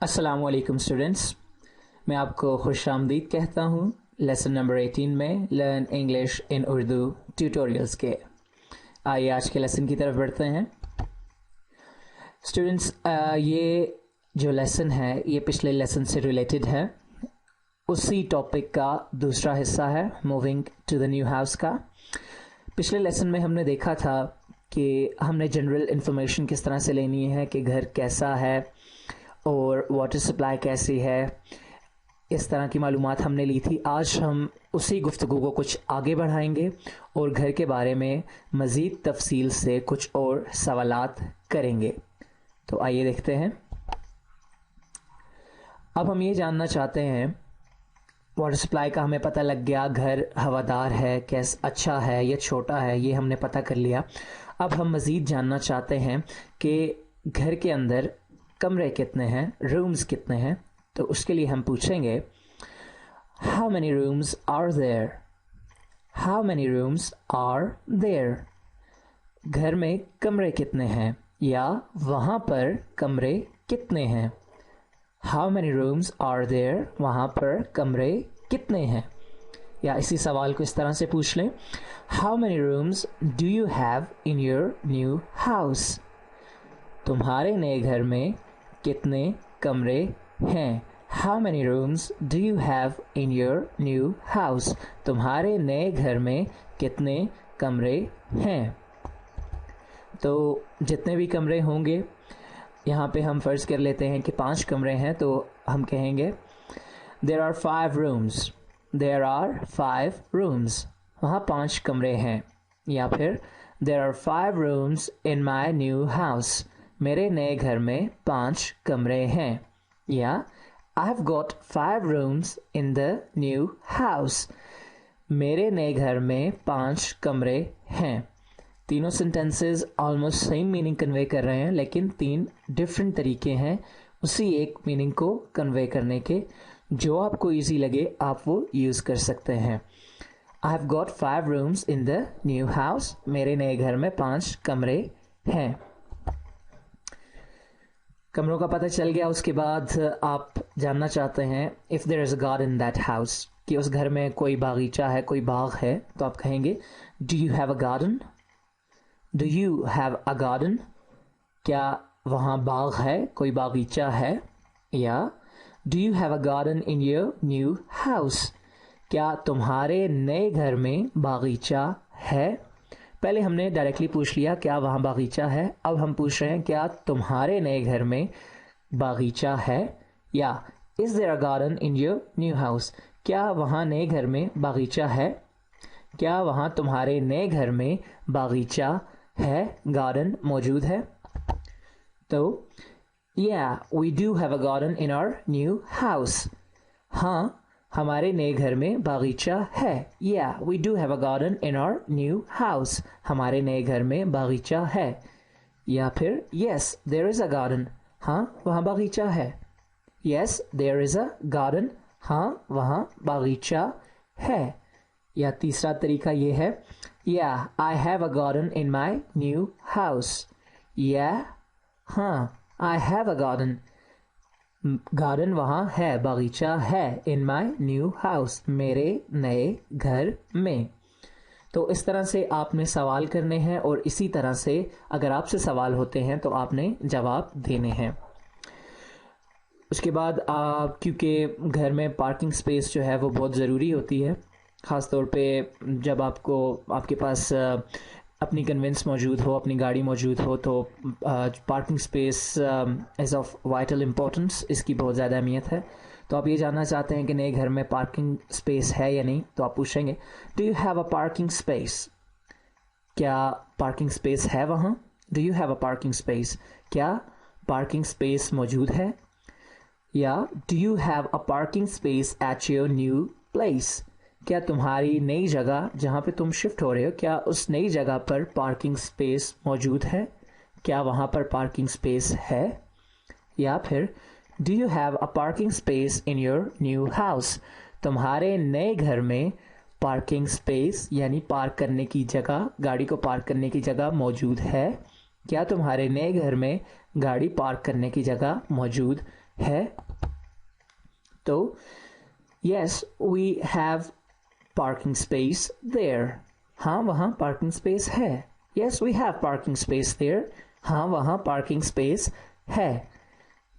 अस्सलामुअलैकुम स्टूडेंट्स, मैं आपको खुश आमदीद कहता हूँ लेसन नंबर 18 में learn English in Urdu tutorials के। आइए आज के लेसन की तरफ बढ़ते हैं। स्टूडेंट्स, ये जो लेसन है ये पिछले लेसन से रिलेटेड है, उसी टॉपिक का दूसरा हिस्सा है, moving to the new house का। पिछले लेसन में हमने देखा था कि हमने जनरल इन्फॉर्मेशन किस तरह से लेनी है कि घर कैसा है और वाटर सप्लाई कैसी है, इस तरह की मालूमात हमने ली थी। आज हम उसी गुफ्तगू को कुछ आगे बढ़ाएंगे और घर के बारे में मज़ीद तफसील से कुछ और सवालात करेंगे। तो आइए देखते हैं। अब हम ये जानना चाहते हैं, वाटर सप्लाई का हमें पता लग गया, घर हवादार है, कैसा अच्छा है या छोटा है, ये हमने पता कर लिया। अब हम मज़ीद जानना चाहते हैं कि घर के अंदर कमरे कितने हैं, रूम्स कितने हैं। तो उसके लिए हम पूछेंगे how many rooms are there, how many rooms are there. घर में कमरे कितने हैं या वहाँ पर कमरे कितने हैं। How many rooms are there, वहाँ पर कमरे कितने हैं। या इसी सवाल को इस तरह से पूछ लें, how many rooms do you have in your new house. तुम्हारे नए घर में कितने कमरे हैं। How many rooms do you have in your new house. तुम्हारे नए घर में कितने कमरे हैं। तो जितने भी कमरे होंगे, यहाँ पे हम फ़र्ज़ कर लेते हैं कि 5 कमरे हैं, तो हम कहेंगे there are 5 rooms, there are 5 rooms, वहाँ 5 कमरे हैं। या फिर there are 5 rooms in my new house, मेरे नए घर में 5 कमरे हैं। या I have got 5 rooms in the new house, मेरे नए घर में 5 कमरे हैं। तीनों sentences almost same meaning convey कर रहे हैं, लेकिन 3 डिफरेंट तरीके हैं उसी एक मीनिंग को कन्वे करने के। जो आपको ईजी लगे आप वो यूज़ कर सकते हैं। आई have got 5 rooms in the new house, मेरे नए घर में 5 कमरे हैं। कमरों का पता चल गया। उसके बाद आप जानना चाहते हैं if there is a garden in that house, कि उस घर में कोई बागीचा है, कोई बाग है। तो आप कहेंगे do you have a garden, do you have a garden, क्या वहाँ बाग है, कोई बागीचा है। या do you have a garden in your new house, क्या तुम्हारे नए घर में बागीचा है। पहले हमने डायरेक्टली पूछ लिया क्या वहाँ बागीचा है, अब हम पूछ रहे हैं क्या तुम्हारे नए घर में बागीचा है। या is there a garden in your new house, क्या वहाँ नए घर में बागीचा है, क्या वहाँ तुम्हारे नए घर में बागीचा है, गार्डन मौजूद है। तो या we do have a garden in our new house, हाँ हमारे नए घर में बागीचा है। या we do have a garden in our new house, हमारे नए घर में बागीचा है। या फिर yes there is a garden, हाँ वहाँ बागीचा है। Yes there is a garden, हाँ वहाँ बागीचा है। या तीसरा तरीका ये है, या I have a garden in my new house. या हाँ I have a garden, garden वहाँ है, बागीचा है, इन माई न्यू हाउस, मेरे नए घर में। तो इस तरह से आपने सवाल करने हैं और इसी तरह से अगर आपसे सवाल होते हैं तो आपने जवाब देने हैं। उसके बाद आप, क्योंकि घर में पार्किंग स्पेस जो है वो बहुत ज़रूरी होती है, ख़ास तौर पे जब आपके पास अपनी कन्वेंस मौजूद हो, अपनी गाड़ी मौजूद हो, तो parking space is of vital importance, इसकी बहुत ज़्यादा अहमियत है। तो आप ये जानना चाहते हैं कि नए घर में पार्किंग स्पेस है या नहीं, तो आप पूछेंगे do you have a parking space, क्या पार्किंग स्पेस है वहाँ। Do you have a parking space, क्या पार्किंग स्पेस मौजूद है। या do you have a parking space at your new place, क्या तुम्हारी नई जगह जहाँ पे तुम शिफ्ट हो रहे हो, क्या उस नई जगह पर पार्किंग स्पेस मौजूद है, क्या वहाँ पर पार्किंग स्पेस है। या फिर do you have a parking space in your new house, तुम्हारे नए घर में पार्किंग स्पेस यानी पार्क करने की जगह, गाड़ी को पार्क करने की जगह मौजूद है क्या तुम्हारे नए घर में गाड़ी पार्क करने की जगह मौजूद है? तो yes we have parking space there. हाँ वहाँ पार्किंग स्पेस है। Yes we have parking space there. हाँ वहाँ पार्किंग स्पेस है।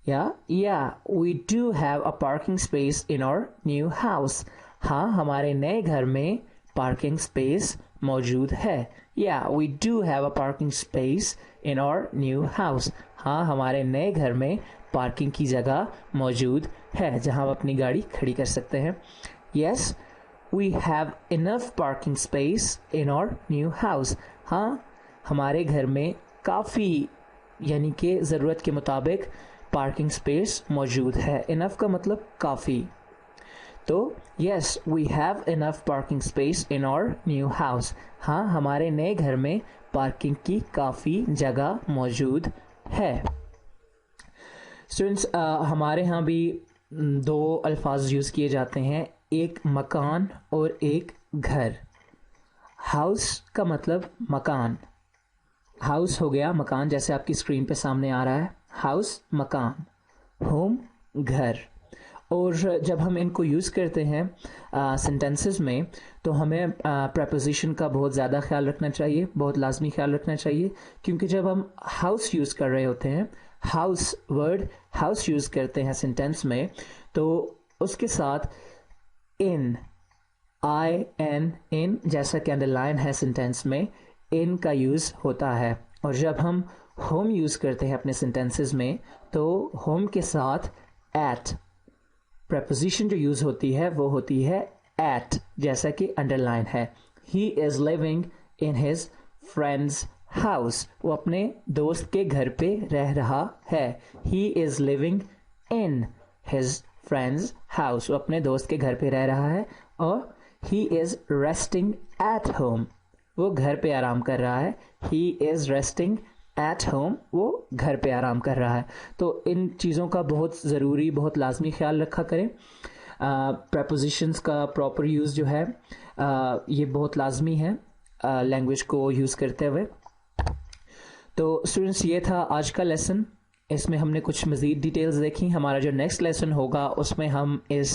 या we do have a parking space in our new house. हाँ हमारे नए घर में पार्किंग स्पेस मौजूद है। या we do have a parking space in our new house. हाँ हमारे नए घर में पार्किंग की जगह मौजूद है जहाँ हम अपनी गाड़ी खड़ी कर सकते हैं। Yes we have enough parking space in our new house. हाँ हमारे घर में काफ़ी यानी कि ज़रूरत के मुताबिक पार्किंग स्पेस मौजूद है। इनफ का मतलब काफ़ी। तो yes we have enough parking space in our new house. हाँ हमारे नए घर में पार्किंग की काफ़ी जगह मौजूद है। स्टूडेंट्स हमारे यहाँ भी दो अल्फाज यूज़ किए जाते हैं, एक मकान और एक घर। हाउस का मतलब मकान, हाउस हो गया मकान, जैसे आपकी स्क्रीन पे सामने आ रहा है, हाउस मकान, होम घर। और जब हम इनको यूज़ करते हैं सेंटेंसेस में तो हमें प्रपोजिशन का बहुत ज़्यादा ख्याल रखना चाहिए, बहुत लाजमी ख्याल रखना चाहिए, क्योंकि जब हम हाउस यूज़ कर रहे होते हैं, हाउस वर्ड हाउस यूज़ करते हैं सेंटेंस में, तो उसके साथ इन, आई एन इन जैसा कि अंडरलाइन है सेंटेंस में, इन का यूज़ होता है। और जब हम होम यूज़ करते हैं अपने सेंटेंसेस में तो होम के साथ एट, प्रपोजिशन जो यूज़ होती है वो होती है एट, जैसा कि अंडरलाइन है। He is living in his friends house. वो अपने दोस्त के घर पे रह रहा है। He is living in his friends house. वो अपने दोस्त के घर पे रह रहा है। और he is resting at home. वो घर पे आराम कर रहा है। He is resting at home. वो घर पे आराम कर रहा है। तो इन चीज़ों का बहुत ज़रूरी, बहुत लाजमी ख्याल रखा करें। प्रपोजिशंस का प्रॉपर यूज़ जो है ये बहुत लाजमी है लैंग्वेज को यूज़ करते हुए। तो स्टूडेंट्स ये था आज का लेसन। इसमें हमने कुछ मज़ीद डिटेल्स देखी। हमारा जो नेक्स्ट लेसन होगा उसमें हम इस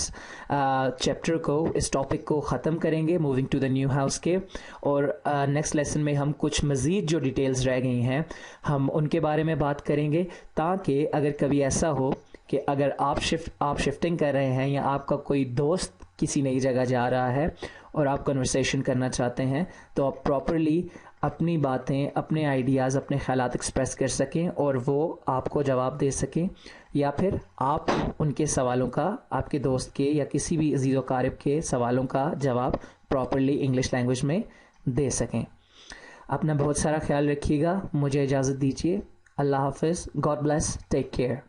चैप्टर को, इस टॉपिक को ख़त्म करेंगे, moving to the new house के। और नेक्स्ट लेसन में हम कुछ मज़ीद जो डिटेल्स रह गई हैं हम उनके बारे में बात करेंगे, ताकि अगर कभी ऐसा हो कि अगर आप शिफ्टिंग कर रहे हैं या आपका कोई दोस्त किसी नई जगह जा रहा है और आप कन्वर्सेशन करना चाहते हैं तो आप प्रॉपरली अपनी बातें, अपने आइडियाज़, अपने ख़यालात एक्सप्रेस कर सकें और वो आपको जवाब दे सकें, या फिर आप उनके सवालों का, आपके दोस्त के या किसी भी अज़ीज़ व क़ारिब के सवालों का जवाब प्रॉपरली इंग्लिश लैंग्वेज में दे सकें। अपना बहुत सारा ख्याल रखिएगा। मुझे इजाज़त दीजिए। अल्लाह हाफ़िज़। God bless. Take care.